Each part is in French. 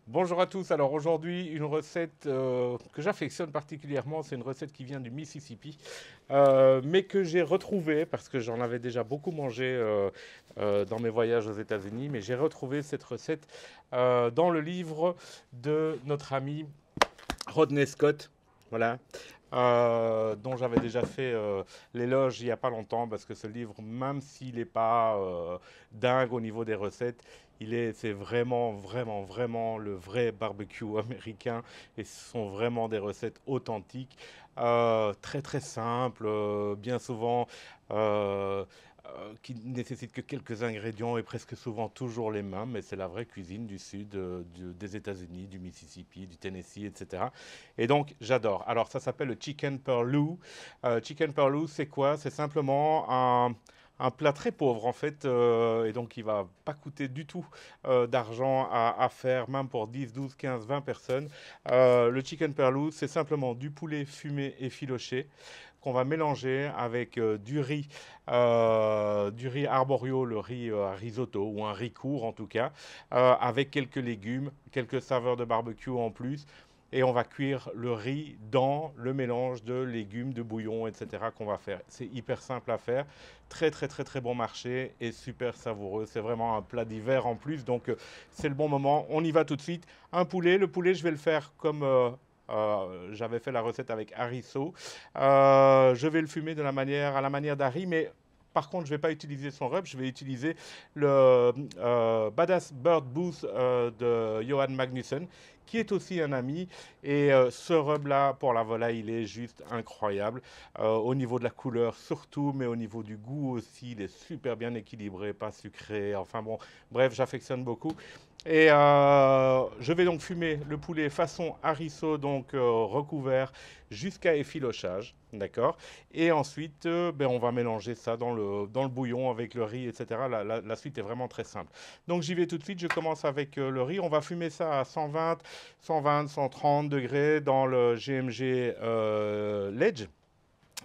Bonjour à tous. Alors aujourd'hui, une recette que j'affectionne particulièrement, c'est une recette qui vient du Mississippi, mais que j'ai retrouvée parce que j'en avais déjà beaucoup mangé dans mes voyages aux États-Unis, mais j'ai retrouvé cette recette dans le livre de notre ami Rodney Scott. Voilà. Dont j'avais déjà fait l'éloge il n'y a pas longtemps parce que ce livre, même s'il n'est pas dingue au niveau des recettes, c'est vraiment, vraiment, vraiment le vrai barbecue américain et ce sont vraiment des recettes authentiques, très très simples, bien souvent qui ne nécessitent que quelques ingrédients et presque souvent toujours les mêmes, mais c'est la vraie cuisine du sud des États-Unis, du Mississippi, du Tennessee, etc. Et donc, j'adore. Alors, ça s'appelle le chicken perlou. Chicken perlou, c'est quoi? C'est simplement un plat très pauvre, en fait, et donc il va pas coûter du tout d'argent à faire, même pour 10, 12, 15, 20 personnes. Le chicken perlou, c'est simplement du poulet fumé et filoché qu'on va mélanger avec du riz arborio, le riz à risotto ou un riz court en tout cas, avec quelques légumes, quelques saveurs de barbecue en plus. Et on va cuire le riz dans le mélange de légumes, de bouillon, etc. qu'on va faire. C'est hyper simple à faire, très très très très bon marché et super savoureux. C'est vraiment un plat d'hiver en plus, donc c'est le bon moment. On y va tout de suite. Un poulet, le poulet je vais le faire comme j'avais fait la recette avec harissa. Je vais le fumer à la manière d'Harry, mais par contre, je ne vais pas utiliser son rub, je vais utiliser le Badass Bird Booth de Johan Magnussen, qui est aussi un ami. Et ce rub-là, pour la volaille, il est juste incroyable. Au niveau de la couleur surtout, mais au niveau du goût aussi, il est super bien équilibré, pas sucré. Enfin bon, bref, j'affectionne beaucoup. Et je vais donc fumer le poulet façon harissa, donc recouvert jusqu'à effilochage, d'accord. Et ensuite, on va mélanger ça dans le bouillon avec le riz, etc. La suite est vraiment très simple. Donc j'y vais tout de suite, je commence avec le riz. On va fumer ça à 120, 130 degrés dans le GMG Ledge.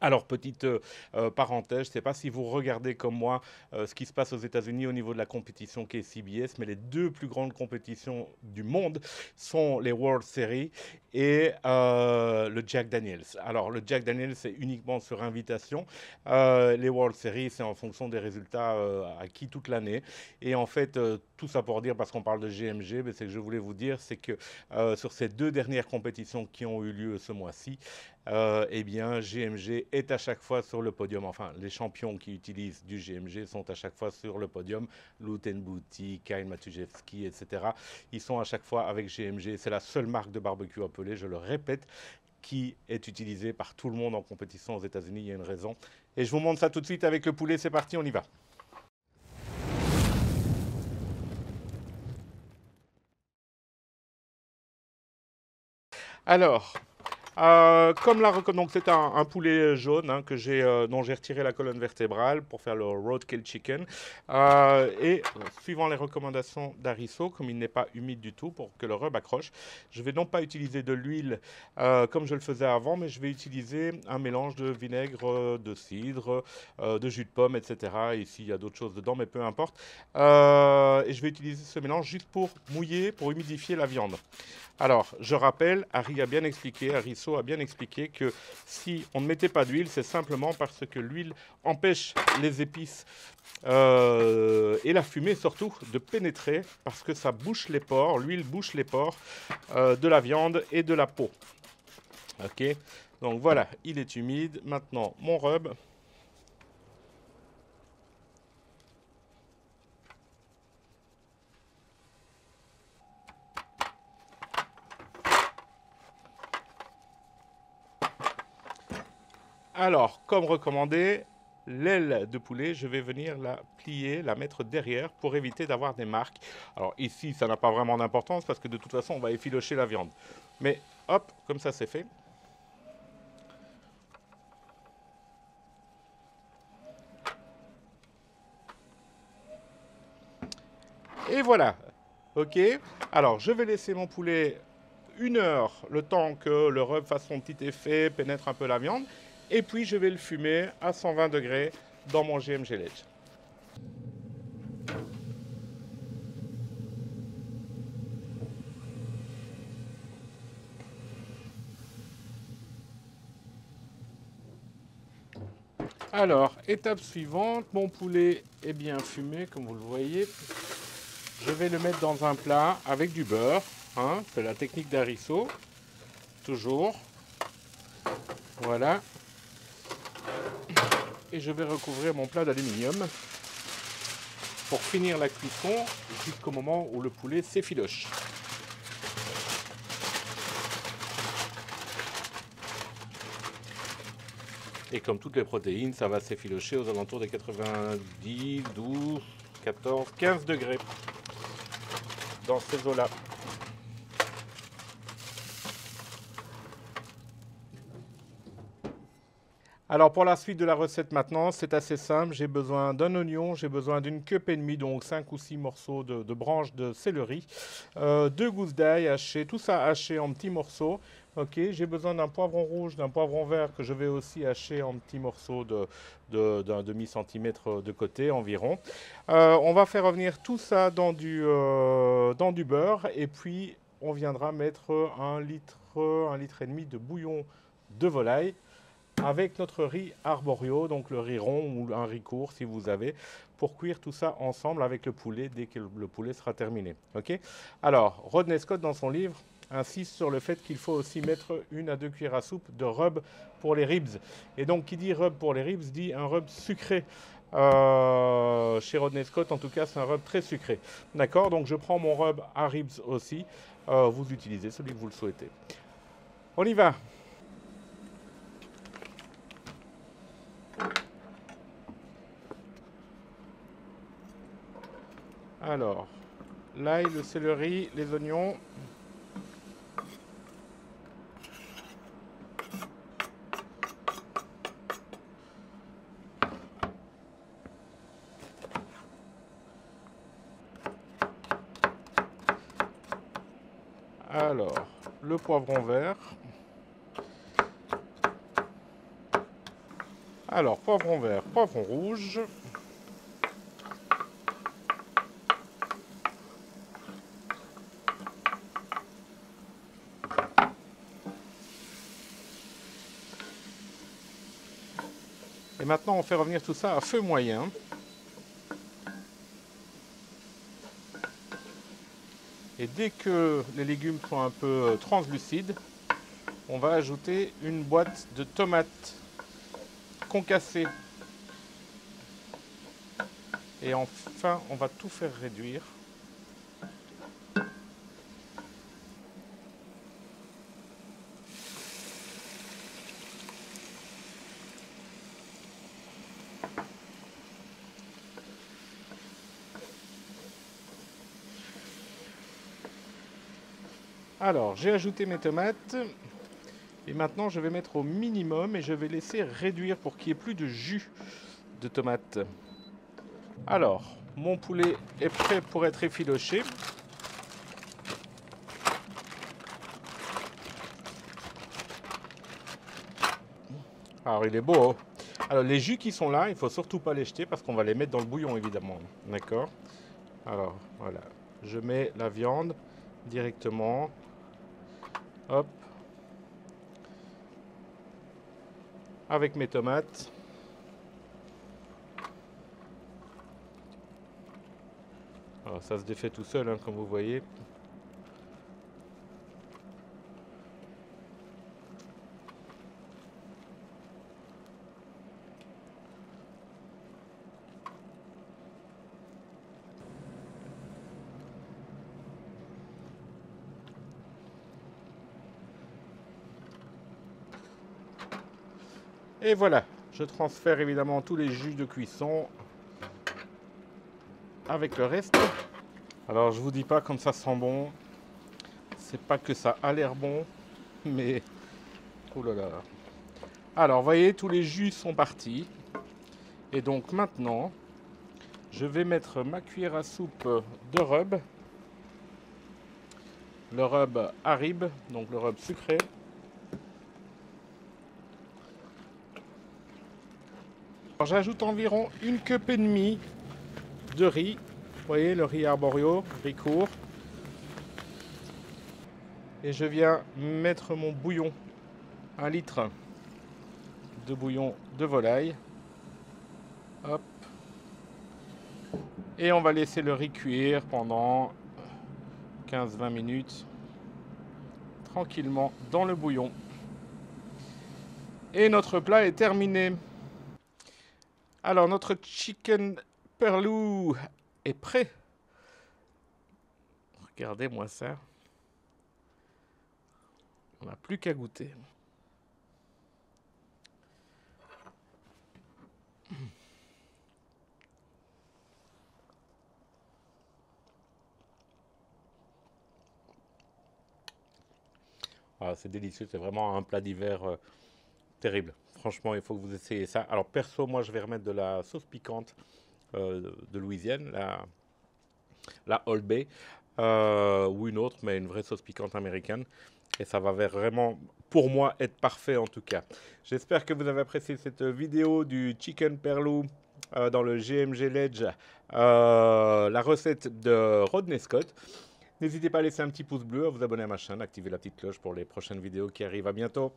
Alors, petite parenthèse, je ne sais pas si vous regardez comme moi ce qui se passe aux États-Unis au niveau de la compétition qui est CBS, mais les deux plus grandes compétitions du monde sont les World Series et le Jack Daniels. Alors, le Jack Daniels, c'est uniquement sur invitation. Les World Series, c'est en fonction des résultats acquis toute l'année. Et en fait, tout ça pour dire, parce qu'on parle de GMG, mais c'est que je voulais vous dire, c'est que sur ces deux dernières compétitions qui ont eu lieu ce mois-ci, eh bien, GMG est à chaque fois sur le podium. Enfin, les champions qui utilisent du GMG sont à chaque fois sur le podium. Luten Bouti, Kyle Matujewski, etc. Ils sont à chaque fois avec GMG. C'est la seule marque de barbecue appelée, je le répète, qui est utilisée par tout le monde en compétition aux États-Unis. Il y a une raison. Et je vous montre ça tout de suite avec le poulet. C'est parti, on y va. Alors, comme donc c'est un poulet jaune hein, dont j'ai retiré la colonne vertébrale pour faire le roadkill chicken. Et suivant les recommandations d'Arisso, comme il n'est pas humide du tout pour que le rub accroche, je vais non pas utiliser de l'huile comme je le faisais avant, mais je vais utiliser un mélange de vinaigre, de cidre, de jus de pomme, etc. Ici, il y a d'autres choses dedans, mais peu importe. Et je vais utiliser ce mélange juste pour mouiller, pour humidifier la viande. Alors, je rappelle, Harisso a bien expliqué que si on ne mettait pas d'huile, c'est simplement parce que l'huile empêche les épices et la fumée surtout de pénétrer parce que ça bouche les pores, l'huile bouche les pores de la viande et de la peau. Ok, donc voilà, il est humide. Maintenant, mon rub. Alors, comme recommandé, l'aile de poulet, je vais venir la plier, la mettre derrière pour éviter d'avoir des marques. Alors ici, ça n'a pas vraiment d'importance parce que de toute façon, on va effilocher la viande. Mais hop, comme ça c'est fait. Et voilà. Ok. Alors, je vais laisser mon poulet 1 heure, le temps que le rub fasse son petit effet, pénètre un peu la viande. Et puis, je vais le fumer à 120 degrés dans mon GMG Ledge. Alors, étape suivante, mon poulet est bien fumé, comme vous le voyez. Je vais le mettre dans un plat avec du beurre. Hein, c'est la technique d'Arisso, toujours. Voilà. Et je vais recouvrir mon plat d'aluminium pour finir la cuisson jusqu'au moment où le poulet s'effiloche. Et comme toutes les protéines, ça va s'effilocher aux alentours des 90, 12, 14, 15 degrés dans ces eaux-là. Alors pour la suite de la recette maintenant, c'est assez simple. J'ai besoin d'un oignon, j'ai besoin d'une cup et demie, donc 5 ou 6 morceaux de branches de céleri, 2 gousses d'ail hachées, tout ça haché en petits morceaux. Ok, j'ai besoin d'un poivron rouge, d'un poivron vert que je vais aussi hacher en petits morceaux d'un demi-centimètre de côté environ. On va faire revenir tout ça dans du beurre et puis on viendra mettre un litre et demi de bouillon de volaille avec notre riz arborio, donc le riz rond ou un riz court si vous avez, pour cuire tout ça ensemble avec le poulet dès que le poulet sera terminé. Ok. Alors, Rodney Scott dans son livre insiste sur le fait qu'il faut aussi mettre 1 à 2 cuillères à soupe de rub pour les ribs. Et donc, qui dit rub pour les ribs dit un rub sucré. Chez Rodney Scott, en tout cas, c'est un rub très sucré. D'accord. Donc, je prends mon rub à ribs aussi. Vous utilisez celui que vous le souhaitez. On y va. Alors, l'ail, le céleri, les oignons. Alors, le poivron vert. Alors, poivron vert, poivron rouge. Et maintenant, on fait revenir tout ça à feu moyen. Et dès que les légumes sont un peu translucides, on va ajouter une boîte de tomates concassées. Et enfin, on va tout faire réduire. Alors, j'ai ajouté mes tomates. Et maintenant, je vais mettre au minimum et je vais laisser réduire pour qu'il n'y ait plus de jus de tomate. Alors, mon poulet est prêt pour être effiloché. Alors, il est beau, hein. Alors, les jus qui sont là, il ne faut surtout pas les jeter parce qu'on va les mettre dans le bouillon, évidemment. D'accord? Alors, voilà. Je mets la viande directement. Hop. Avec mes tomates. Alors, ça se défait tout seul, hein, comme vous voyez. Et voilà, je transfère évidemment tous les jus de cuisson avec le reste. Alors je vous dis pas comme ça sent bon, c'est pas que ça a l'air bon, mais oh là là. Alors vous voyez, tous les jus sont partis. Et donc maintenant, je vais mettre ma cuillère à soupe de rub. Le rub Harib, donc le rub sucré. J'ajoute environ 1 cup et demie de riz. Vous voyez, le riz arborio, riz court. Et je viens mettre mon bouillon, 1 litre de bouillon de volaille. Hop. Et on va laisser le riz cuire pendant 15-20 minutes tranquillement dans le bouillon. Et notre plat est terminé. Alors notre chicken perlou est prêt. Regardez-moi ça. On n'a plus qu'à goûter. Ah, c'est délicieux, c'est vraiment un plat d'hiver terrible. Franchement, il faut que vous essayiez ça. Alors perso, moi je vais remettre de la sauce piquante de Louisiane, la Old Bay, ou une autre, mais une vraie sauce piquante américaine. Et ça va vraiment, pour moi, être parfait en tout cas. J'espère que vous avez apprécié cette vidéo du chicken perlou dans le GMG Ledge, la recette de Rodney Scott. N'hésitez pas à laisser un petit pouce bleu, à vous abonner à ma chaîne, activer la petite cloche pour les prochaines vidéos qui arrivent. À bientôt.